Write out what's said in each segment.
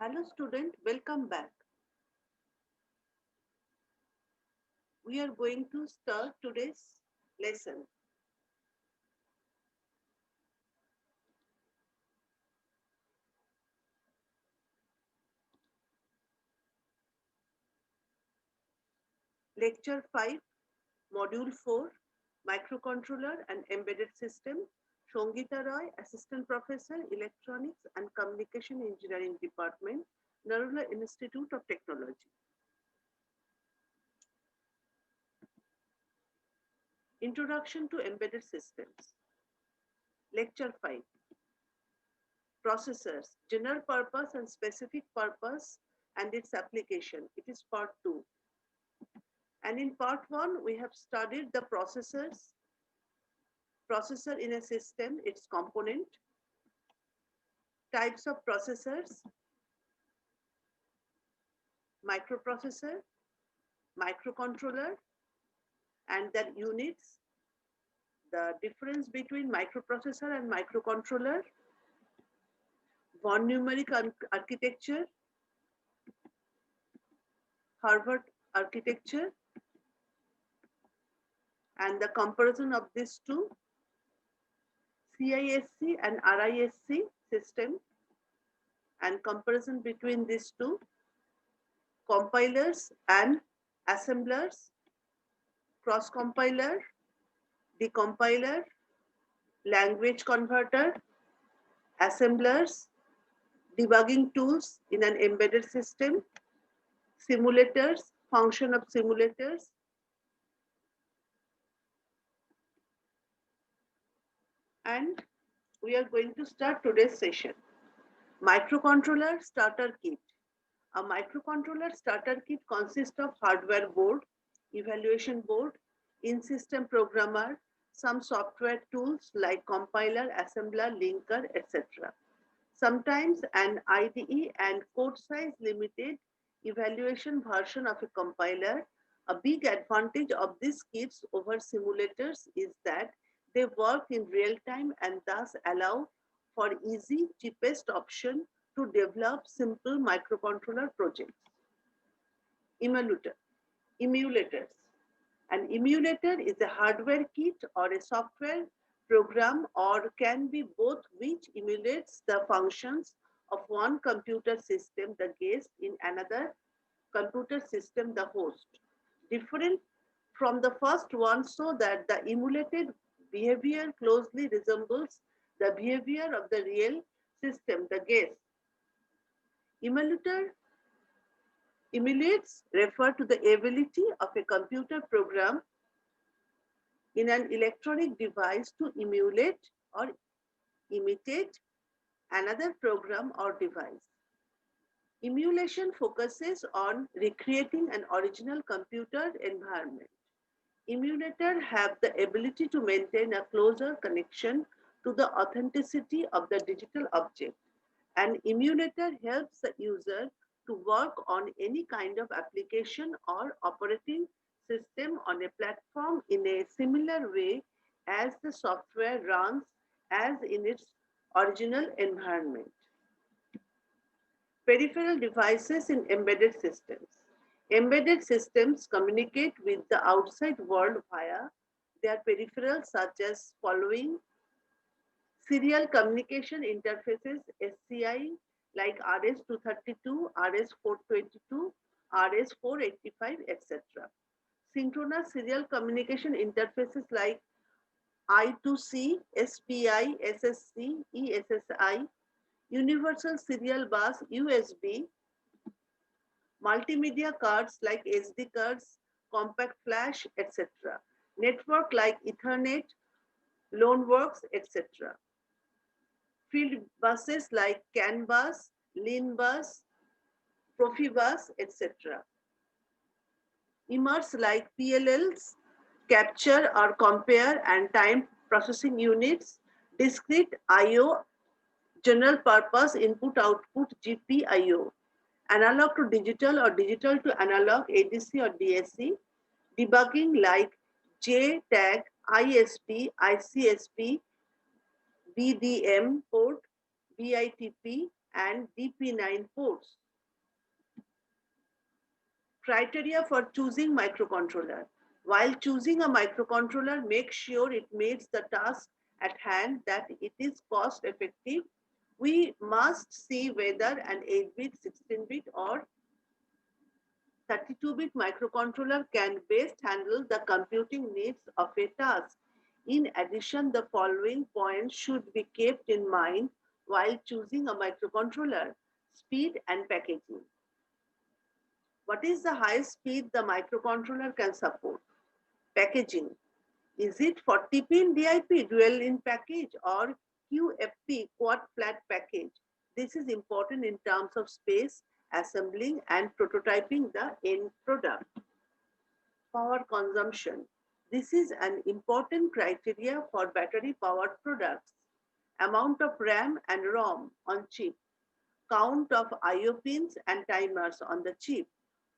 Hello student, welcome back. We are going to start today's lesson. Lecture 5, Module 4, Microcontroller and Embedded System. Songita Roy, Assistant Professor, Electronics and Communication Engineering Department, Narula Institute of Technology. Introduction to Embedded Systems. Lecture 5, Processors, General Purpose and Specific Purpose and its application. It is part 2. And in part 1, we have studied the processor in a system, its component, types of processors, microprocessor, microcontroller, and their units, the difference between microprocessor and microcontroller, von Neumann architecture, Harvard architecture, and the comparison of these two, CISC and RISC system, and comparison between these two, compilers and assemblers, cross compiler, decompiler, language converter, assemblers, debugging tools in an embedded system, simulators, function of simulators, and we are going to start today's session. Microcontroller starter kit. A microcontroller starter kit consists of hardware board, evaluation board, in-system programmer, some software tools like compiler, assembler, linker, etc. Sometimes an IDE and code size limited evaluation version of a compiler. A big advantage of these kits over simulators is that they work in real time and thus allow for easy, cheapest option to develop simple microcontroller projects. Emulators. An emulator is a hardware kit or a software program or can be both which emulates the functions of one computer system, the guest, in another computer system, the host. Different from the first one so that the emulated behavior closely resembles the behavior of the real system, the guest. Emulates refer to the ability of a computer program in an electronic device to emulate or imitate another program or device. Emulation focuses on recreating an original computer environment. Emulators have the ability to maintain a closer connection to the authenticity of the digital object. An emulator helps the user to work on any kind of application or operating system on a platform in a similar way as the software runs as in its original environment. Peripheral devices in embedded systems. Embedded systems communicate with the outside world via their peripherals such as following serial communication interfaces SCI like RS-232, RS-422, RS-485, etc. Synchronous serial communication interfaces like I2C, SPI, SSC, ESSI, Universal Serial Bus, USB, multimedia cards like SD cards, compact flash, etc. Network like Ethernet, Loanworks, etc. Field buses like CAN bus, Lean bus, Profibus, etc. Immerse like PLLs, capture or compare and time processing units, discrete I/O, general purpose input output GPIO, analog to digital or digital to analog ADC or DSC, debugging like JTAG, ISP, ICSP, BDM port, BITP, and DP9 ports. Criteria for choosing microcontroller. While choosing a microcontroller, make sure it meets the task at hand, that it is cost effective. We must see whether an 8-bit, 16-bit or 32-bit microcontroller can best handle the computing needs of a task. In addition, the following points should be kept in mind while choosing a microcontroller: speed and packaging. What is the highest speed the microcontroller can support? Packaging. Is it 40-pin DIP dual in package or QFP quad flat package? This is important in terms of space, assembling and prototyping the end product. Power consumption. This is an important criteria for battery powered products. Amount of RAM and ROM on chip, count of IO pins and timers on the chip,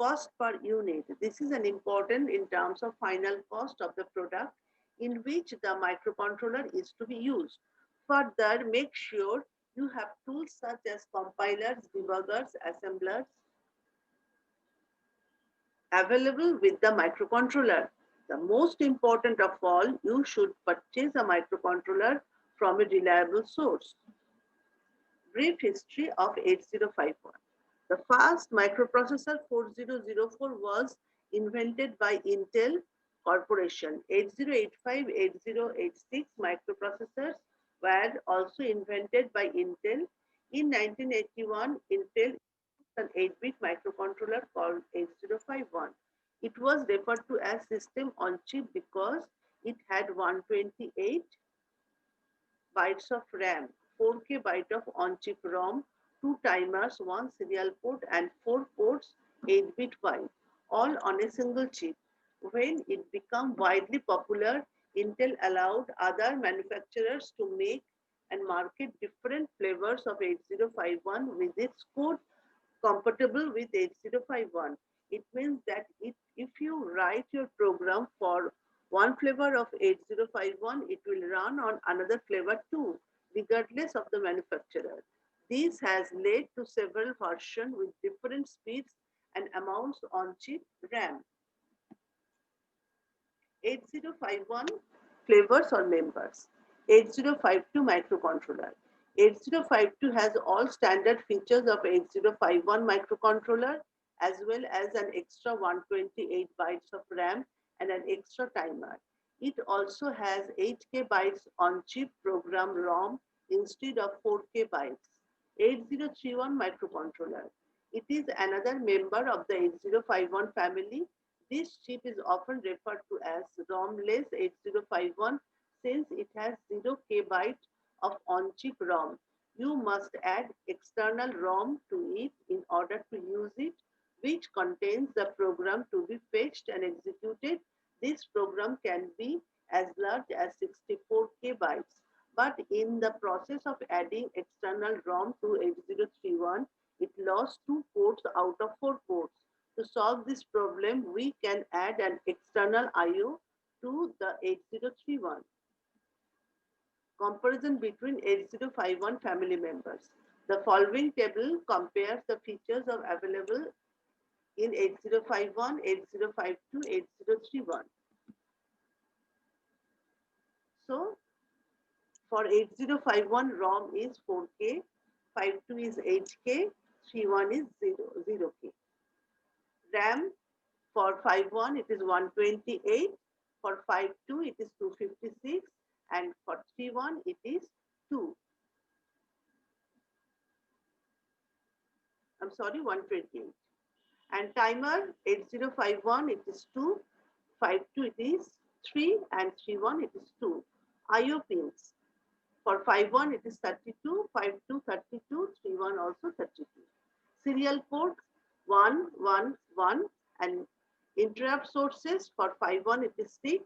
cost per unit. This is an important in terms of final cost of the product in which the microcontroller is to be used. Further, make sure you have tools such as compilers, debuggers, assemblers available with the microcontroller. The most important of all, you should purchase a microcontroller from a reliable source. Brief history of 8051. The first microprocessor 4004 was invented by Intel Corporation. 8085, 8086 microprocessors were also invented by Intel. In 1981, Intel an 8-bit microcontroller called 8051. It was referred to as system on chip because it had 128 bytes of RAM, 4K byte of on-chip ROM, 2 timers, 1 serial port and 4 ports 8-bit wide, all on a single chip. When it became widely popular, Intel allowed other manufacturers to make and market different flavors of 8051 with its code compatible with 8051. It means that if you write your program for one flavor of 8051, it will run on another flavor too, regardless of the manufacturer. This has led to several versions with different speeds and amounts on chip RAM. 8051 flavors or members. 8052 microcontroller. 8052 has all standard features of 8051 microcontroller as well as an extra 128 bytes of RAM and an extra timer. It also has 8K bytes on chip program ROM instead of 4K bytes. 8031 microcontroller. It is another member of the 8051 family. This chip is often referred to as ROM-less 8051 since it has 0K byte of on-chip ROM. You must add external ROM to it in order to use it, which contains the program to be fetched and executed. This program can be as large as 64K bytes. But in the process of adding external ROM to 8031, it lost 2 ports out of 4 ports. To solve this problem, we can add an external I/O to the 8031. Comparison between 8051 family members. The following table compares the features of available in 8051, 8052, 8031. So, for 8051, ROM is 4K, 52 is 8K, 31 is 0K. RAM for 51 it is 128, for 52 it is 256, and for 31 it is 2. I'm sorry, 128. And timer 8051 it is 2, 52 it is 3, and 31 it is 2. IO pins for 51 it is 32, 52 32, 31 also 32. Serial port 1 1 1, and interrupt sources for 51 it is 6,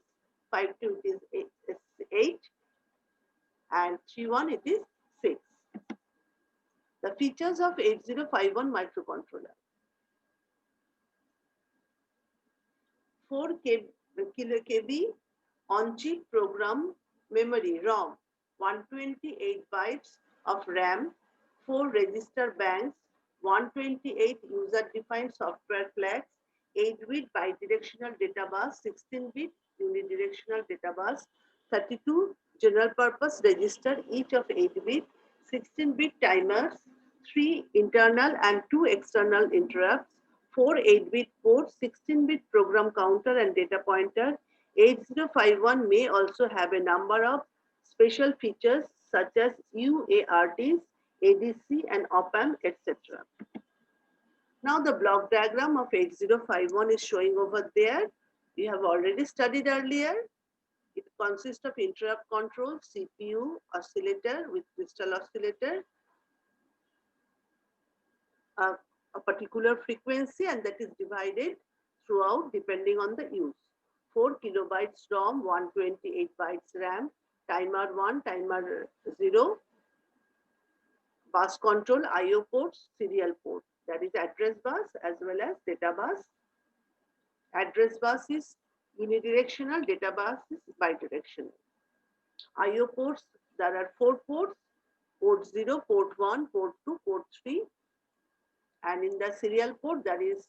52 it is 8, and 31 it is 6. The features of 8051 microcontroller. 4 KB on-chip program memory ROM, 128 bytes of RAM, 4 register banks, 128 user-defined software flags, 8-bit bidirectional data bus, 16-bit unidirectional data bus, 32 general purpose register, each of 8-bit, 16-bit timers, 3 internal and 2 external interrupts, 4 8-bit ports, 16-bit program counter and data pointer. 8051 may also have a number of special features such as UARTs, ADC and op-amp, etc. Now the block diagram of 8051 is showing over there. We have already studied earlier. It consists of interrupt control, CPU, oscillator with crystal oscillator, a particular frequency, and that is divided throughout depending on the use. 4 kilobytes ROM, 128 bytes RAM, timer 1, timer 0, bus control, IO ports, serial port, that is address bus as well as data bus. Address bus is unidirectional, data bus is bidirectional. IO ports, there are 4 ports, port 0, port 1, port 2, port 3, and in the serial port there is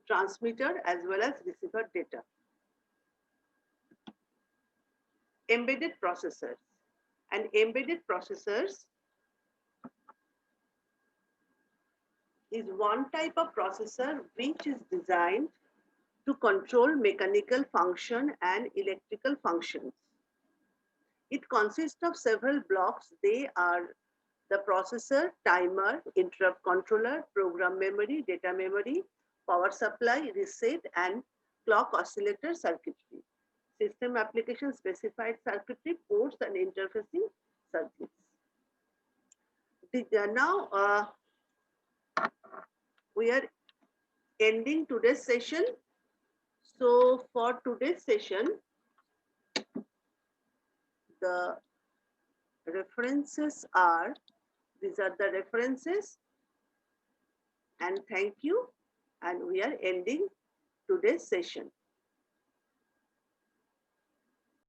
transmitter as well as receiver data. Embedded processors. And embedded processors is one type of processor which is designed to control mechanical function and electrical functions. It consists of several blocks. They are the processor, timer, interrupt controller, program memory, data memory, power supply, reset, and clock oscillator circuitry. System application specified circuitry, ports, and interfacing circuits. Now we are ending today's session. So for today's session, the references are, these are the references, and thank you. And we are ending today's session.